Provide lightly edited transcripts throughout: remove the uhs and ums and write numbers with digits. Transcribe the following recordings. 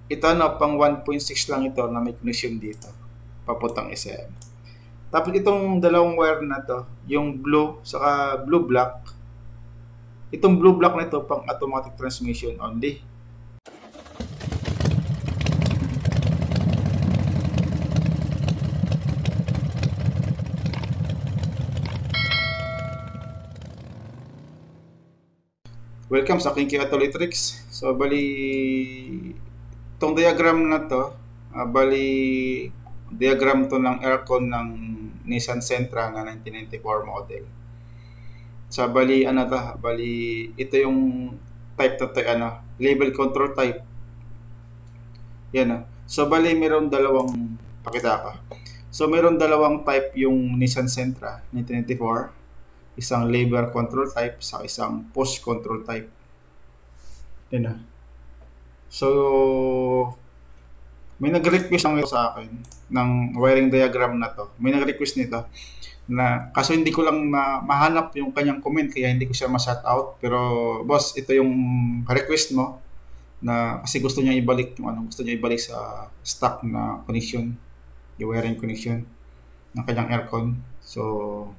ito pang 1.6 lang ito na may connection dito papuntang SM. Tapos itong dalawang wire na to, yung blue saka blue black, itong blue black na ito pang automatic transmission only. Welcome sa aking Kia Electrics. So bali itong diagram na to, bali diagram to ng aircon ng Nissan Sentra na 1994 model. So bali bali ito yung type na to, label control type. Yan So bali meron dalawang, pakita ka. So meron dalawang type yung Nissan Sentra 1994. Isang label control type sa isang push control type. Yan So may nag-request lang sa akin ng wiring diagram na to. May nag-request nito na kaso hindi ko lang mahanap yung kanyang comment kaya hindi ko siya ma-shout out. Pero boss, ito yung request mo na kasi gusto niya ibalik yung gusto niya ibalik sa stock na connection, yung wiring connection ng kanyang aircon. So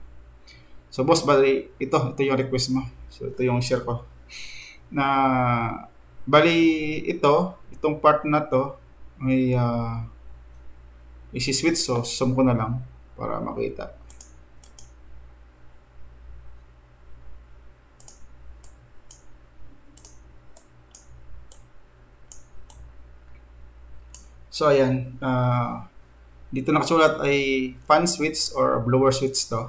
boss, bali ito yung request mo. So ito yung share ko. Na bali itong part na to may isi-switch, so zoom ko na lang para makita. So ayan, dito nakasulat ay fan switch or blower switch to.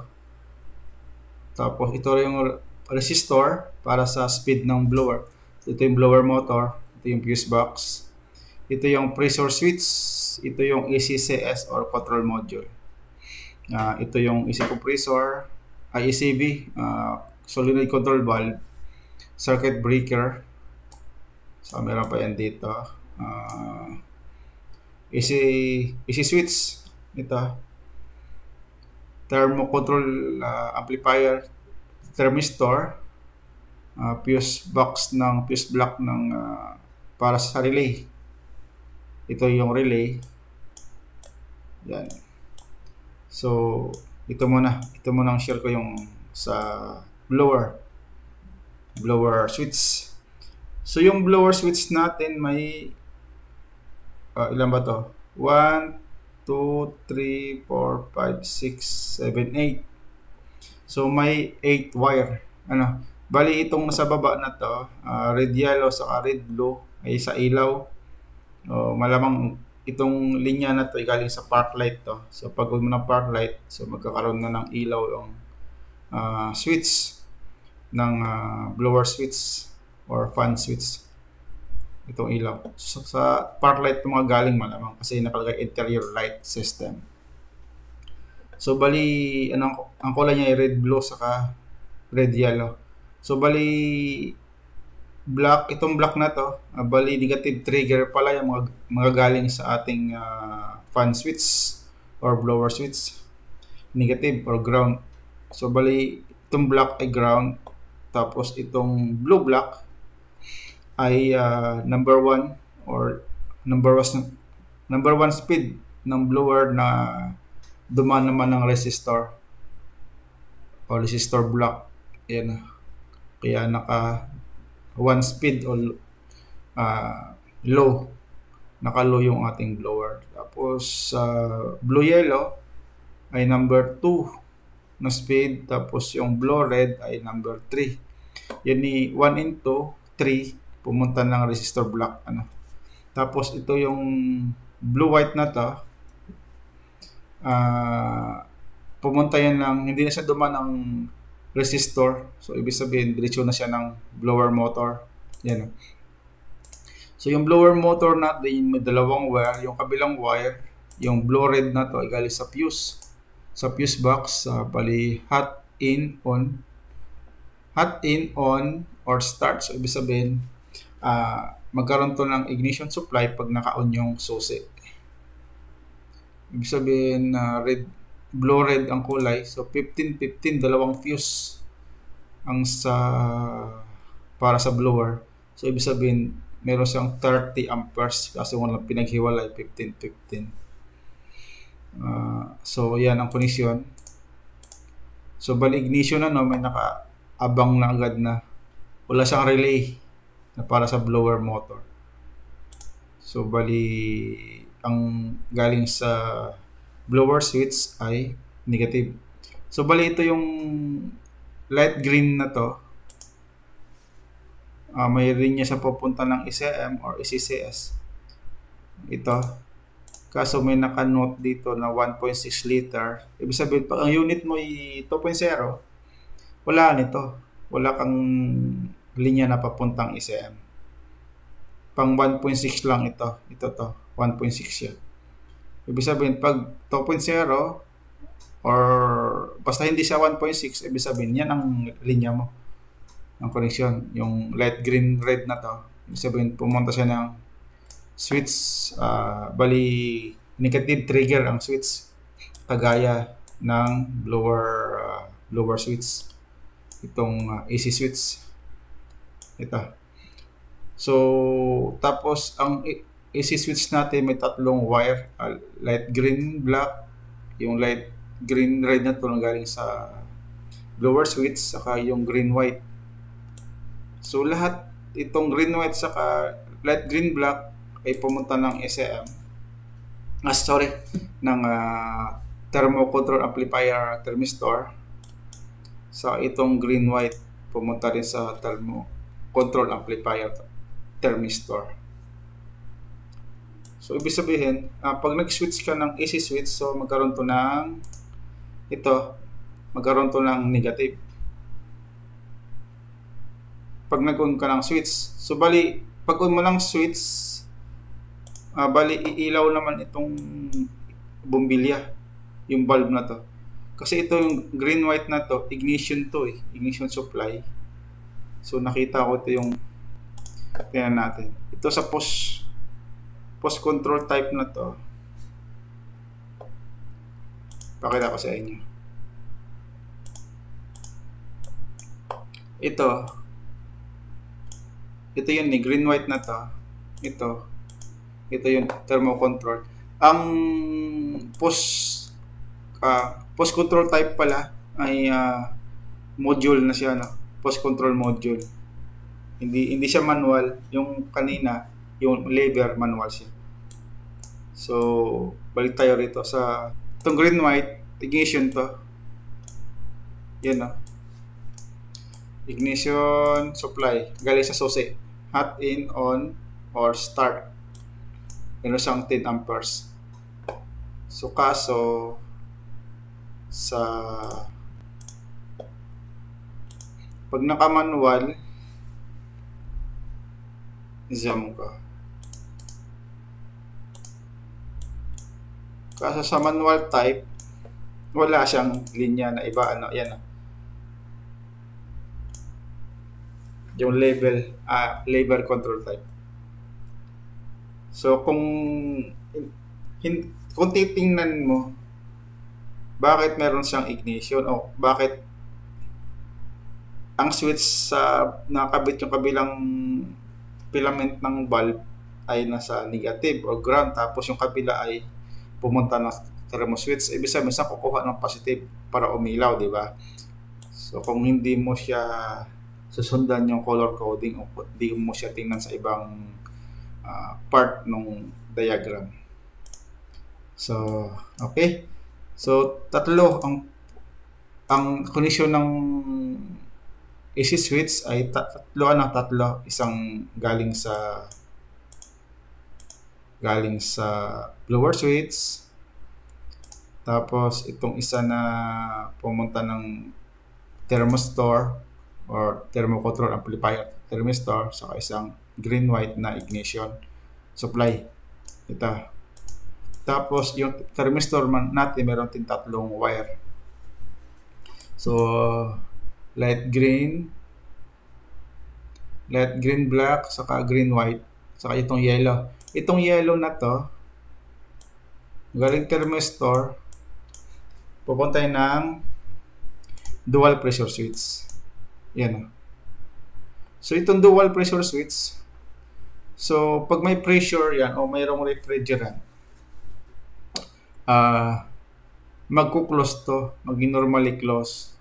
Tapos ito yung resistor para sa speed ng blower. Ito yung blower motor, ito yung fuse box. Ito yung pressure switch, ito yung ECCS or control module. Ito yung EC compressor, ECB, solenoid control valve, circuit breaker. So meron pa yan dito. EC switch, ito. Thermocontrol amplifier, thermistor, fuse box ng fuse block ng para sa relay. Ito yung relay. Yan. So ito muna ang share ko yung sa blower switch. So yung blower switch natin may ilan ba to? 1, 2, 3, 4, 5, 6, 7, 8. So may 8 wire. Bali itong nasa baba na to, red yellow saka red blue ay sa ilaw. Malamang itong linya na to ay galing sa park light to. So pag mo ng park light, so magkakaroon na ng ilaw yung switch ng blower switch or fan switch. Itong ilaw. So sa park light mga galing malamang kasi nakalagay interior light system. So bali ang kulay niya ay red blue saka red yellow. So bali itong black na to, bali negative trigger pala yung mga galing sa ating fan switch or blower switch, negative or ground. So bali itong black ay ground, tapos itong blue black ay number 1 or number 1 speed ng blower na dumaan naman ng resistor o resistor block. Yan. Kaya naka 1 speed o low, naka-low yung ating blower. Tapos blue yellow ay number 2 na speed, tapos yung blue red ay number 3. Yan ni 1 into 3 pumunta ng resistor block Tapos ito yung blue white na to, pumunta yan hindi na siya dumaan ng resistor. So ibig sabihin diretso na siya ng blower motor. Yan. So yung blower motor natin may dalawang wire. Yung kabilang wire, yung blue red na to ay galing sa fuse box. Bali hot in on or start. So ibig sabihin magkaroon to ng ignition supply pag naka-on yung susi. Ibig sabihin blue red ang kulay. So 15 dalawang fuse ang para sa blower. So ibig sabihin meron siyang 30 amperes kasi walang pinaghiwalay, 15-15. So, yan ang connection. So, bali ignition na, no, may nakaabang na agad na. Wala siyang relay na para sa blower motor. So, bali ang galing sa blower switch ay negative. So, bali ito yung light green na to. May linya siya papunta ng ECM or ECCS. Ito. Kaso may naka-note dito na 1.6 liter. Ibig sabihin, pag ang unit mo ay 2.0, wala nito. Wala kang linya na papuntang ECM. Pang 1.6 lang ito. Ito to. 1.6 yan. Ibig sabihin, pag 2.0 or basta hindi siya 1.6, ibig sabihin, yan ang linya mo. Ang connection. Yung light green red na to. Ibig sabihin, pumunta siya ng switch. Bali, negative trigger ang switch. Kagaya ng blower switch. Itong AC switch. Ito. So, tapos ang AC switch natin may tatlong wire. Light green, black. Yung light green, red na ito galing sa blower switch. Saka yung green, white. So, lahat itong green, white, saka light green, black ay pumunta ng ECM. Ng thermocontrol amplifier thermistor. Sa itong green, white pumunta rin sa thermocontrol amplifier thermistor. So, ibig sabihin, pag nag-switch ka ng AC switch, so magkaroon to ng negative. Pag nag-on ka ng switch, so bali, pag on mo ng switch, bali, iilaw naman itong bumbilya, yung bulb na to. Kasi ito yung green-white na to, ignition to ignition supply. So, nakita ko ito yung, tingnan natin. Ito sa post control type na to. Pakita ko sa inyo. Ito yun green-white na to. Ito yung thermocontrol. Ang post control type pala ay module na siya, no? Post control module. Hindi siya manual. Yung kanina, yung lever manual siya. So, balik tayo rito sa itong green-white ignition to. Yan, no? Ignition supply galing sa susi. Hot, in, on, or start. Meron siyang 10 amperes. So, kaso sa pag naka-manual, zoom ko. Kaso sa manual type, wala siyang linya na iba. Yan. Yung lever control type. So, kung titingnan mo, bakit meron siyang ignition o bakit ang switch sa nakabit yung kabilang filament ng bulb ay nasa negative o ground, tapos yung kabila ay pumunta na thermo switch, ibig sabihin sa kukuha ng positive para umilaw, di ba? So, kung hindi mo siya susundan yung color coding o hindi mo siya tingnan sa ibang part ng diagram. So, okay. So, tatlo ang connection ng AC switch ay tatlo. Isang galing sa blower switch. Tapos itong isa na pumunta ng thermistor or thermocontrol amplifier thermistor, saka isang green-white na ignition supply. Ito. Tapos yung thermistor natin meron din tatlong wire. So, light green, black, saka green, white, saka itong yellow. Itong yellow na to, galing thermistor, pupunta ng dual pressure switch. Yan. So, itong dual pressure switch, So, pag may pressure yan o mayroong refrigerant, magkuklose to, maging normally close.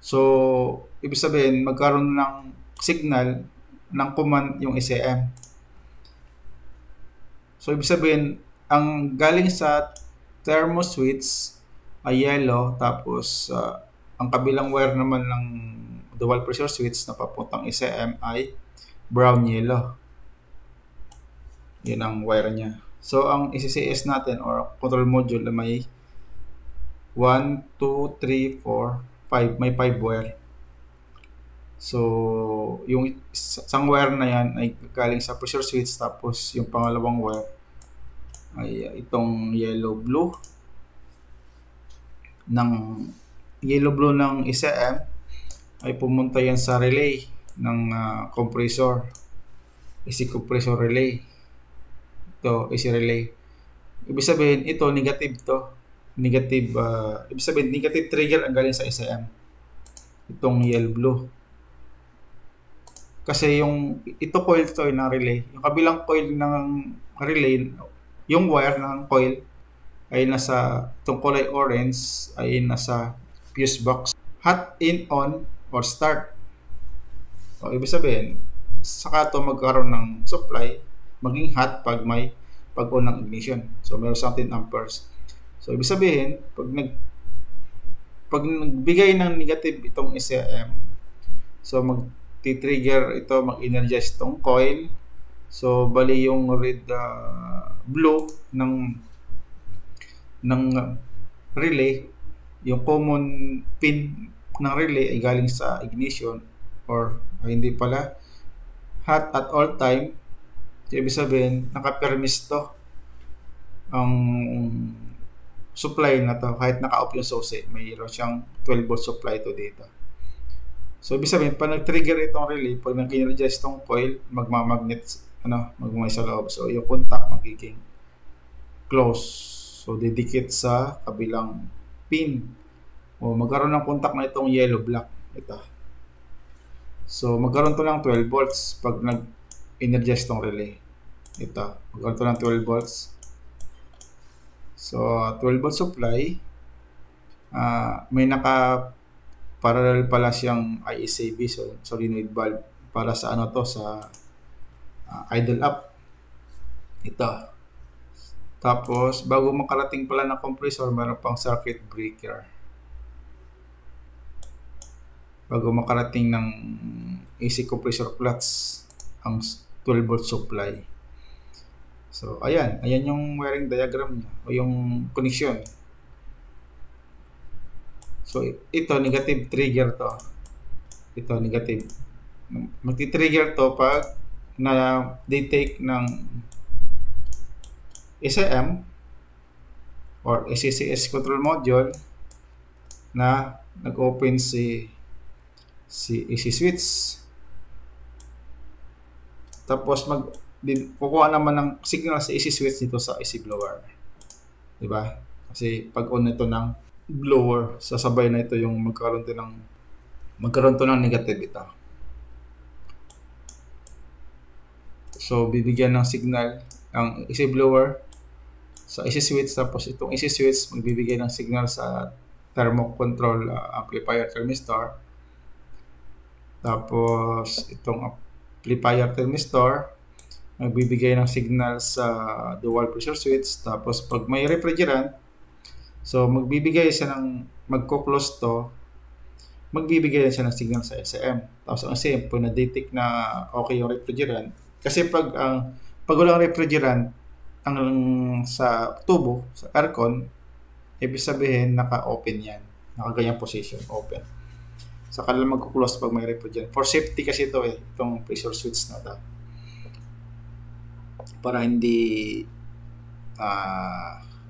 So, ibig sabihin, magkaroon ng signal ng command yung SAM. So, ibig sabihin, ang galing sa thermo switch ay yellow, tapos ang kabilang wire naman ng dual pressure switch na papuntang SAM ay brown yellow. Yun ang wire niya. So, ang ICCS natin or control module na may 1, 2, 3, 4, 5. May 5 wire. So, yung isang wire na yan ay galing sa pressure switch, tapos yung pangalawang wire ay itong yellow-blue ng SAM ay pumunta yan sa relay ng compressor. AC compressor relay. Ito, AC relay. Ibig sabihin, ito, negative to. Ibig sabihin, negative trigger ang galing sa SAM. Itong yellow-blue. Kasi ito coil to ng relay. Yung kabilang coil ng relay, yung wire ng coil ay nasa, itong kulay orange ay nasa fuse box. Hot, in, on, or start. So, ibig sabihin, saka ito magkaroon ng supply, maging hot pag on ng ignition. So, meron 17 amperes. So, ibig sabihin, pag nagbigay ng negative itong SAM, so mag-trigger ito, mag-energize itong coil. So, bali yung red, blue ng relay, yung common pin ng relay ay galing sa ignition or hindi pala, hot at all time. So, ibig sabihin, naka-permis to ang supply na to, kahit naka-off yung susi, mayroon siyang 12 volt supply to dito. So, ibig sabihin, pag nag-trigger itong relay, pag nag-energize itong coil, magmamagnet, magmamay sa loob. So, yung contact magiging close. So, didikit sa kabilang pin. O, magkaroon ng contact na itong yellow-black. Ito. So, magkaroon to ng 12 volts pag nag-energize itong relay. Ito. Magkaroon to ng 12 volts. So, 12 volt supply. May naka-parallel pala siyang ISAB, so solenoid valve, para sa sa idle up. Ito. Tapos, bago makarating pala ng compressor, meron pang circuit breaker. Bago makarating ng AC compressor clutch, ang 12 volt supply. So, ayan yung wiring diagram niya o yung connection. So, ito negative trigger to. Ito negative. Magti-trigger to pag na-detect ng SAM or SCCS control module na nag-open si AC switch. Tapos kukuha naman ng signal sa AC switch dito sa AC blower. Diba? Kasi pag on ito ng blower, sasabay na ito yung magkaroon to ng negative ito. So, bibigyan ng signal ang AC blower sa AC switch, tapos itong AC switch magbibigay ng signal sa thermocontrol amplifier thermistor. Tapos itong amplifier thermistor magbibigay ng signal sa dual pressure switch. Tapos pag may refrigerant, so magbibigay siya ng, magko-close to, magbibigay siya ng signal sa SAM. Tapos ang SAM, pag na-detect na okay yung refrigerant, kasi pag walang refrigerant ang sa tubo, sa aircon, ibig sabihin naka-open yan, naka-ganyang position, open. Saka lang magko-close pag may refrigerant. For safety kasi ito itong pressure switch na ito. Para hindi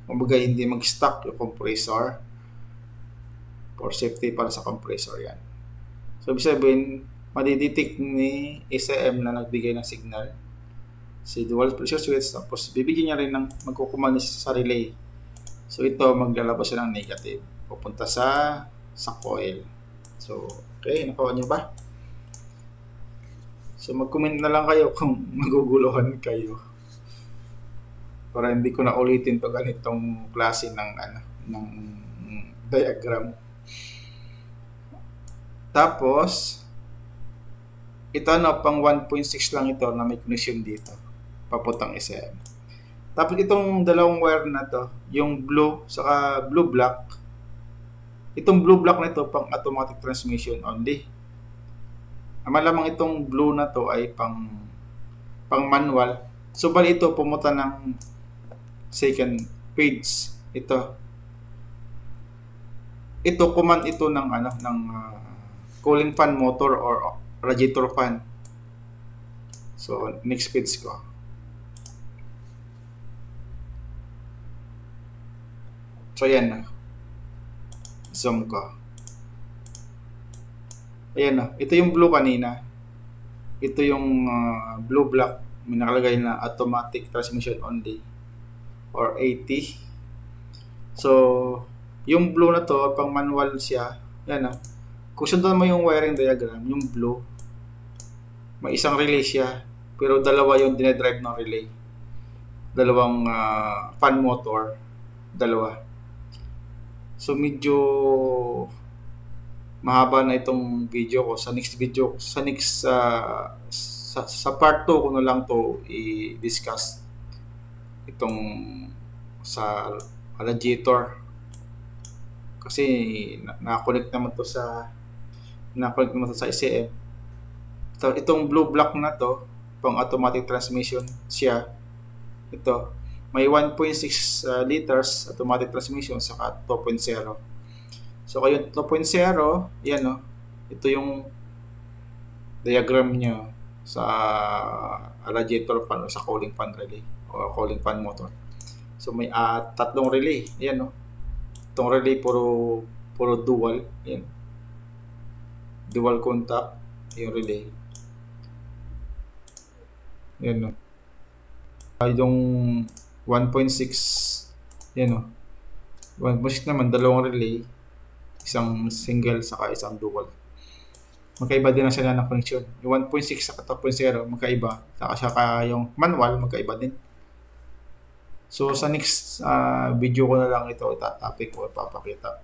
hindi mag-stuck yung compressor. For safety para sa compressor yan. So, ibig sabihin, madidetect ni SAM na nagbigay ng signal si dual pressure switch, tapos bibigyan niya rin ng magkukumand sa relay. So, ito maglalabas siya ng negative pupunta sa coil. So, okay, nakuha niyo ba? So mag-comment na lang kayo kung maguguluhan kayo. Para hindi ko na ulitin to ganitong klase ng diagram. Tapos ito pang 1.6 lang ito na may connection dito papuntang SM. Tapos itong dalawang wire na to, yung blue saka blue black. Itong blue black na ito pang automatic transmission only. Malamang itong blue na to ay pang manual. So bali ito pumunta ng second page. Ito command ito ng cooling fan motor or radiator fan. So next page ko. So yan na. Zoom ko. Ayan na. Ito yung blue kanina. Ito yung blue black. May nakalagay na automatic transmission only or 80. So yung blue na to pang manual siya. Yan na. Kung sundan mo yung wiring diagram, yung blue, may isang relay siya. Pero dalawa yung dinedrive ng relay. Dalawang fan motor. Dalawa. So medyo mahaba na itong video ko. Sa next video, sa part 2 ko na lang to i-discuss itong sa radiator. Kasi na-connect naman to sa ICM. So, itong blue black na to, pang automatic transmission siya. Ito, may 1.6 liters automatic transmission saka 2.0. So kayo 2.0, yan ito yung diagram niya sa radiator fan o sa cooling fan relay o cooling fan motor. So may tatlong relay, yan Itong relay puro dual, yan. Dual contact yung relay. Yan yung 1.6 yan 1.6 naman, dalawang relay, isang single saka isang dual. Magkaiba din na sila ng connection. Yung 1.6 saka 2.0 magkaiba, saka yung manual magkaiba din. So sa next video ko na lang ito itatopic ko, papakita